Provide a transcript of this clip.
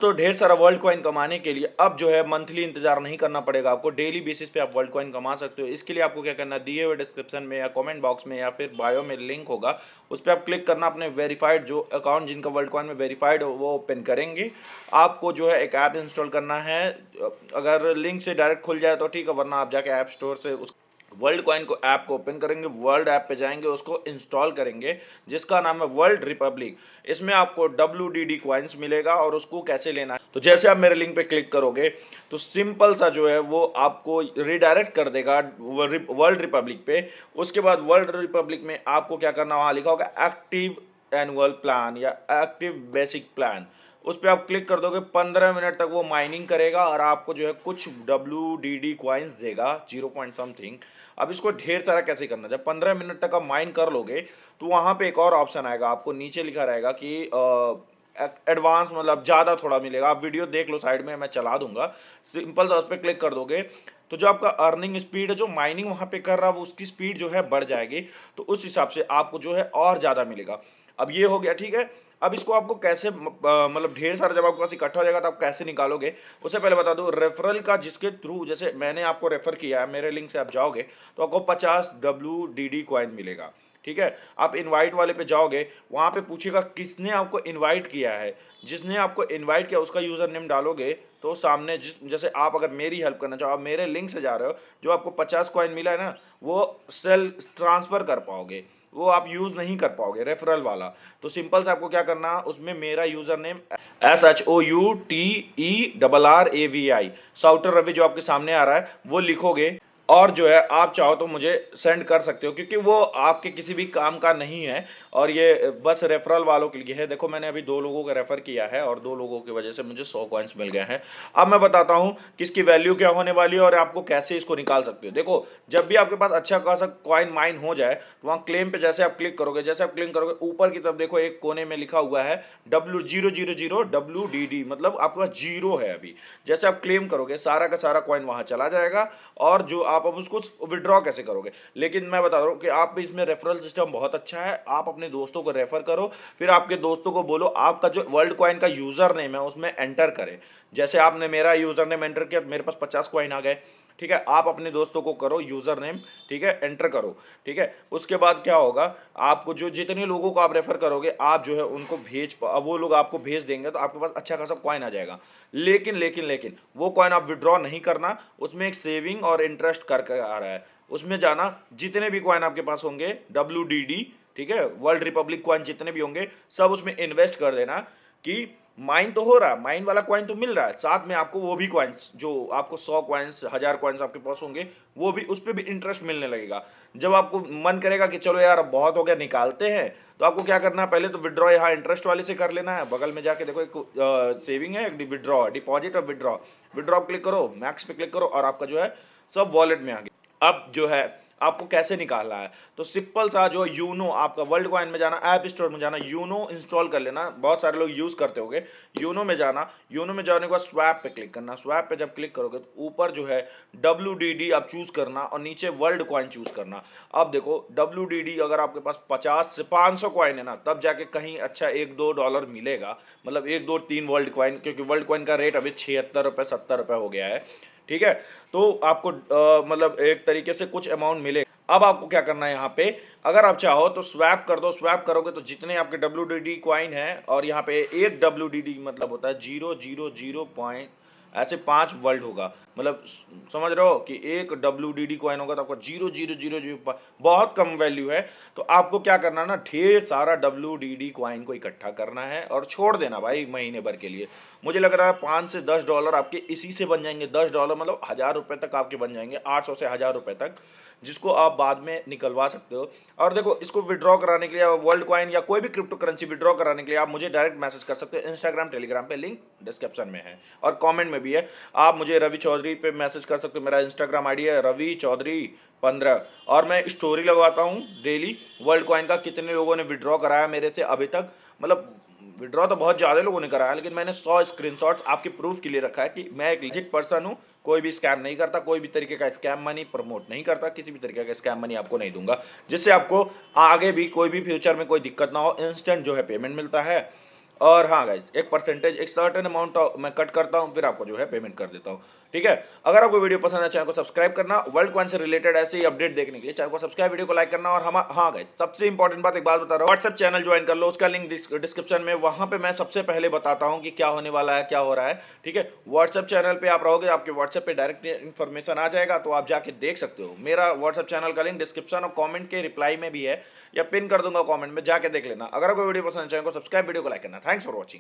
तो ढेर सारा वर्ल्ड कॉइन कमाने के लिए अब जो है मंथली इंतजार नहीं करना पड़ेगा आपको, डेली बेसिस पे आप वर्ल्ड कॉइन कमा सकते हो। इसके लिए आपको क्या करना है, दिए हुए डिस्क्रिप्शन में या कमेंट बॉक्स में या फिर बायो में लिंक होगा, उस पर आप क्लिक करना, अपने वेरीफाइड जो अकाउंट जिनका वर्ल्ड कॉइन में वेरीफाइड हो वो ओपन करेंगे। आपको जो है एक ऐप इंस्टॉल करना है, अगर लिंक से डायरेक्ट खुल जाए तो ठीक है, वरना आप जाके ऐप स्टोर से उस वर्ल्ड कॉइन को ऐप को ओपन करेंगे, वर्ल्ड ऐप पे जाएंगे, उसको इंस्टॉल करेंगे जिसका नाम है वर्ल्ड रिपब्लिक। इसमें आपको WDD कॉइन्स मिलेगा और उसको कैसे लेना है, तो जैसे आप मेरे लिंक पे क्लिक करोगे तो सिंपल सा जो है वो आपको रिडायरेक्ट कर देगा वर्ल्ड रिपब्लिक पे। उसके बाद वर्ल्ड रिपब्लिक में आपको क्या करना, वहां लिखा होगा एक्टिव एनुअल प्लान या एक्टिव बेसिक प्लान, उस पर आप क्लिक कर दोगे। 15 मिनट तक वो माइनिंग करेगा और आपको जो है कुछ WDD कॉइन्स देगा, 0 पॉइंट समथिंग। अब इसको ढेर सारा कैसे करना, जब 15 मिनट तक आप माइन कर लोगे तो वहां पे एक और ऑप्शन आएगा, आपको नीचे लिखा रहेगा कि एडवांस, मतलब ज़्यादा थोड़ा मिलेगा। आप वीडियो देख लो, साइड में मैं चला दूंगा। सिंपल सा उस पर क्लिक कर दोगे तो जो आपका अर्निंग स्पीड है, जो माइनिंग वहां पे कर रहा है वो उसकी स्पीड जो है बढ़ जाएगी, तो उस हिसाब से आपको जो है और ज़्यादा मिलेगा। अब ये हो गया, ठीक है। अब इसको आपको कैसे मतलब ढेर सारा जब आपके पास इकट्ठा हो जाएगा तो आप कैसे निकालोगे, उससे पहले बता दूं, रेफरल का जिसके थ्रू, जैसे मैंने आपको रेफर किया है, मेरे लिंक से आप जाओगे तो आपको 50 WDD कॉइन मिलेगा। ठीक है, आप इनवाइट वाले पे जाओगे, वहां पे पूछेगा किसने आपको इनवाइट किया है, जिसने आपको इनवाइट किया उसका यूजर नेम डालोगे तो सामने जिस, जैसे आप अगर मेरी हेल्प करना चाहो, आप मेरे लिंक से जा रहे हो, जो आपको 50 कॉइन मिला है ना, वो सेल ट्रांसफर कर पाओगे, वो आप यूज नहीं कर पाओगे रेफरल वाला। तो सिंपल से आपको क्या करना, उसमें मेरा यूजर नेम SHOUTERRAVI साउटर रवि जो आपके सामने आ रहा है वो लिखोगे, और जो है आप चाहो तो मुझे सेंड कर सकते हो, क्योंकि वो आपके किसी भी काम का नहीं है और ये बस रेफरल वालों के लिए है। देखो मैंने अभी 2 लोगों को रेफर किया है और 2 लोगों की वजह से मुझे 100 कॉइन्स मिल गए हैं। अब मैं बताता हूँ कि इसकी वैल्यू क्या होने वाली है और आपको कैसे इसको निकाल सकते हो। देखो, जब भी आपके पास अच्छा खासा कॉइन माइन हो जाए तो वहाँ क्लेम पे जैसे आप क्लिक करोगे, जैसे आप क्लिक करोगे ऊपर की तरफ देखो एक कोने में लिखा हुआ है W000 WDD, मतलब आपके पास जीरो है अभी। जैसे आप क्लेम करोगे सारा का सारा कॉइन वहां चला जाएगा, और जो आप अब उसको विड्रॉ कैसे करोगे। लेकिन मैं बता रहा हूँ कि आप इसमें रेफरल सिस्टम बहुत अच्छा है, आप अपने दोस्तों को रेफर करो, फिर आपके दोस्तों को बोलो आपका जो वर्ल्ड कॉइन का यूजर नेम है उसमें एंटर करें। जैसे आपने मेरा यूजर नेम एंटर किया तो मेरे पास 50 कॉइन आ गए। ठीक है, आप अपने दोस्तों को करो यूजर नेम, ठीक है, एंटर करो। ठीक है, उसके बाद क्या होगा, आपको जो जितने लोगों को आप रेफर करोगे आप जो है उनको अब वो लोग आपको भेज देंगे तो आपके पास अच्छा खासा कॉइन आ जाएगा। लेकिन वो कॉइन आप विड्रॉ नहीं करना, उसमें एक सेविंग और इंटरेस्ट करके आ रहा है, उसमें जाना, जितने भी कॉइन आपके पास होंगे WDD, ठीक है, वर्ल्ड रिपब्लिक कॉइन जितने भी होंगे सब उसमें इन्वेस्ट कर देना। कि माइन तो हो रहा है, माइन वाला कॉइन तो मिल रहा है, साथ में आपको वो भी कॉइन्स जो आपको 100 कॉइन्स 1000 कॉइन्स आपके पास होंगे वो भी, उस पर भी इंटरेस्ट मिलने लगेगा। जब आपको मन करेगा कि चलो यार अब बहुत हो गया निकालते हैं, तो आपको क्या करना है, पहले तो विड्रॉ यहाँ इंटरेस्ट वाले से कर लेना है, बगल में जाके देखो एक सेविंग है, एक विड्रॉ, डिपॉजिट और विड्रॉ। विड्रॉ क्लिक करो, मैक्स पे क्लिक करो और आपका जो है सब वॉलेट में आ गया। अब जो है आपको कैसे निकालना है, तो सिंपल सा जो यूनो, आपका वर्ल्ड कॉइन में जाना, ऐप स्टोर में जाना, यूनो इंस्टॉल कर लेना, बहुत सारे लोग यूज करते होंगे। यूनो में जाना, यूनो में जाने के बाद स्वैप पे क्लिक करना, स्वैप पे जब क्लिक करोगे तो ऊपर जो है WDD आप चूज करना और नीचे वर्ल्ड कॉइन चूज करना। अब देखो WDD अगर आपके पास 50 से 500 कॉइन है ना, तब जाके कहीं अच्छा $1-2 मिलेगा, मतलब 1-2-3 वर्ल्ड कॉइन, क्योंकि वर्ल्ड कॉइन का रेट अभी 76 रुपए 70 रुपए हो गया है। ठीक है, तो आपको मतलब एक तरीके से कुछ अमाउंट मिले। अब आपको क्या करना है, यहाँ पे अगर आप चाहो तो स्वैप कर दो, स्वैप करोगे तो जितने आपके WDD कॉइन है, और यहाँ पे एक WDD मतलब होता है 000 पॉइंट, ऐसे 5 वर्ल्ड होगा, मतलब समझ रहे हो कि एक WDD कॉइन होगा तो आपका 000 बहुत कम वैल्यू है। तो आपको क्या करना है ना, ढेर सारा WDD कॉइन को इकट्ठा करना है और छोड़ देना भाई महीने भर के लिए। मुझे लग रहा है $5 से $10 आपके इसी से बन जाएंगे। $10 मतलब 1000 रुपए तक आपके बन जाएंगे, 800 से 1000 रुपए तक, जिसको आप बाद में निकलवा सकते हो। और देखो, इसको विड्रॉ कराने के लिए वर्ल्ड कॉइन या कोई भी क्रिप्टो करेंसी विड्रॉ कराने के लिए आप मुझे डायरेक्ट मैसेज कर सकते हो, इंस्टाग्राम टेलीग्राम पे, लिंक डिस्क्रिप्शन में है और कमेंट में भी है। आप मुझे रवि चौधरी पे मैसेज कर सकते हो, मेरा इंस्टाग्राम आईडी है रवि चौधरी 15, और मैं स्टोरी लगवाता हूँ डेली वर्ल्ड कॉइन का, कितने लोगों ने विड्रॉ कराया मेरे से अभी तक। मतलब विड्रॉ तो बहुत ज्यादा लोगों ने कराया, लेकिन मैंने 100 स्क्रीनशॉट्स आपके प्रूफ के लिए रखा है कि मैं एक लेजिट पर्सन हूँ, कोई भी स्कैम नहीं करता, कोई भी तरीके का स्कैम मनी प्रमोट नहीं करता, किसी भी तरीके का स्कैम मनी आपको नहीं दूंगा, जिससे आपको आगे भी कोई भी फ्यूचर में कोई दिक्कत ना हो, इंस्टेंट जो है पेमेंट मिलता है। और हाँ गाइस, एक परसेंटेज, एक सर्टेन अमाउंट मैं कट करता हूँ, फिर आपको जो है पेमेंट कर देता हूँ। ठीक है, अगर आपको वीडियो पसंद है, चैनल को सब्सक्राइब करना, वर्ल्ड कॉइन से रिलेटेड ऐसे ही अपडेट देखने के लिए चैनल को सब्सक्राइब, वीडियो को लाइक करना। और हम हाँ गाइस, सबसे इंपॉर्टेंट बात एक बात बता रहा हूँ, व्हाट्सएप चैनल ज्वाइन कर लो, उसका लिंक डिस्क्रिप्शन में, वहां पे मैं सबसे पहले बताता हूँ कि क्या होने वाला है, क्या हो रहा है। ठीक है, व्हाट्सएप चैनल पे आप रहोगे, आपके व्हाट्सएप पे डायरेक्ट इन्फॉर्मेशन आ जाएगा, तो आप जाके देख सकते हो। मेरा व्हाट्सएप चैनल का लिंक डिस्क्रिप्शन और कमेंट के रिप्लाई में भी है, या पिन कर दूंगा कमेंट में, जाके देख लेना। अगर आपको वीडियो पसंद है, चैनल को सब्सक्राइब, वीडियो को लाइक करना। Thanks for watching.